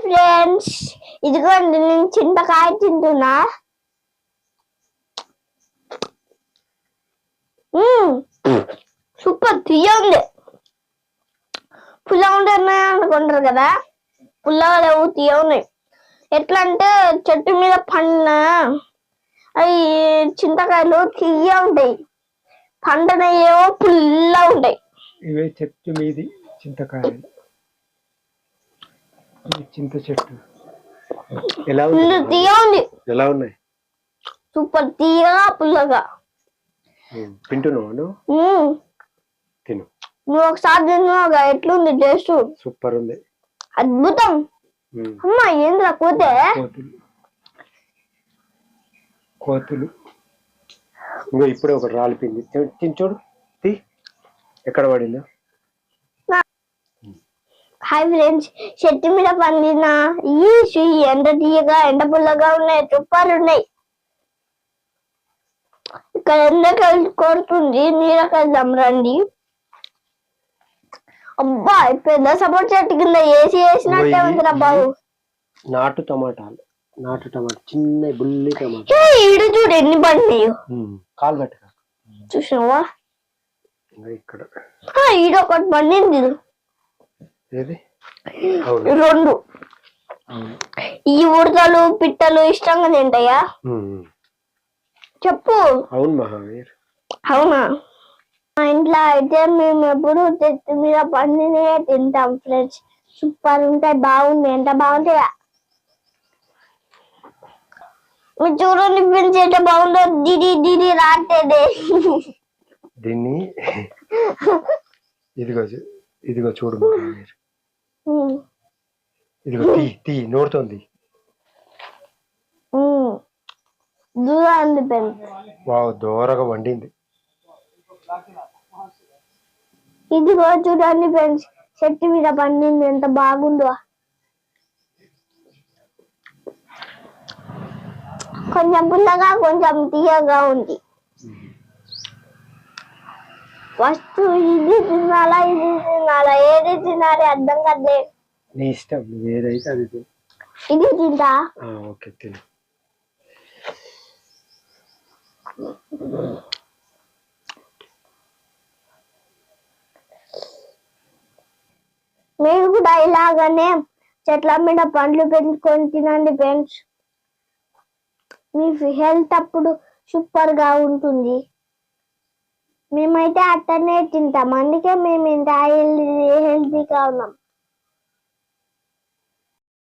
Friends, ఇదిగోండి నేను చింతకాయ తింటున్నా. సూపర్ తీయ ఉంది. పుల్ల ఉంటాయి అనుకుంటారు కదా, పుల్లగా లేవు, తీయ ఉన్నాయి. ఎట్లా అంటే చెట్టు మీద పండిన అవి చింతకాయలు తీయ ఉంటాయి, పండనయేమో పుల్ల ఉంటాయి. ఇవే చెట్టు మీది చింతకాయలు. చింత చెట్టు ఎలా ఉంది? ఎలా ఉన్నాయి? సూపర్ తీయగా పుల్లగా. తింటున్నావు? తిను. నువ్వు ఒకసారి తిన్నావుగా, ఎట్లుంది టేస్ట్? సూపర్ ఉంది, అద్భుతం. అమ్మా ఏంద్రా కోతే? కోతులు. ఇంకో ఇప్పుడే ఒకటి రాలిపోయింది, తినచూడు. ఎక్కడ పడిందో. హాయ్ ఫ్రెండ్స్, చెట్టు మీద పండిన ఈ ఎండ తీయగా ఎండ పుల్లగా ఉన్నాయి, సూపర్ ఉన్నాయి. ఇక్కడ ఎండకాయలు కొడుతుంది, నీడకెళ్దాం రండి. అబ్బా పెద్ద సపోర్ట్ చెట్టు కింద ఏసీ వేసినట్టే ఉందిరా బాబు. నాటు టమాటాలు, చిన్న బుల్లి టమాటా. ఈడు చూడు ఎన్ని పండినాయో. కాలు పెట్ట చూసినావా? ఇక్కడ ఈడు ఒకటి పండింది. ఏది? 2. ఈ ఉడతలు పిట్టలు ఇష్టంగా తింటాయా చెప్పు? అవును మహావీర్. అవునా? మా ఇంట్లో అయితే మేము ఎప్పుడు చెట్టు మీద పండినే తింటాం ఫ్రెండ్స్. సూపర్ ఉంటాయి, బాగుంది. ఎంత బాగుంటాయా మీరు చూడండి ఫ్రెండ్స్, ఎంత బాగుందో. దిది రాట్లేదే. దీన్ని ఇదిగో చూడు మహావీర్, ఇదిగో తీ నోడుతోంది. దూరంది ఫ్రెండ్స్. వావ్, దూరగా వండింది. ఇదిగో చూడండి ఫ్రెండ్స్, చెట్టు మీద పండింది, ఎంత బాగుందో. కొంచెం పుల్లగా కొంచెం తీయగా ఉంది. ఫస్ట్ ఇది తినాలా ఏది తినాలి అర్థం కదే. నీ ఇష్టం, నువ్వు ఏదైతే అది తిను. ఇది తింటా. ఓకే తిను. మీరు కూడా ఇలాగనే చెట్ల మీద పండ్లు పెంచుకొని తినండి ఫ్రెండ్స్. మీ హెల్త్ అప్పుడు సూపర్ గా ఉంటుంది. మేమైతే అట్టనే తింటాం, అందుకే మేము ఇంత హెల్తీగా ఉన్నాం.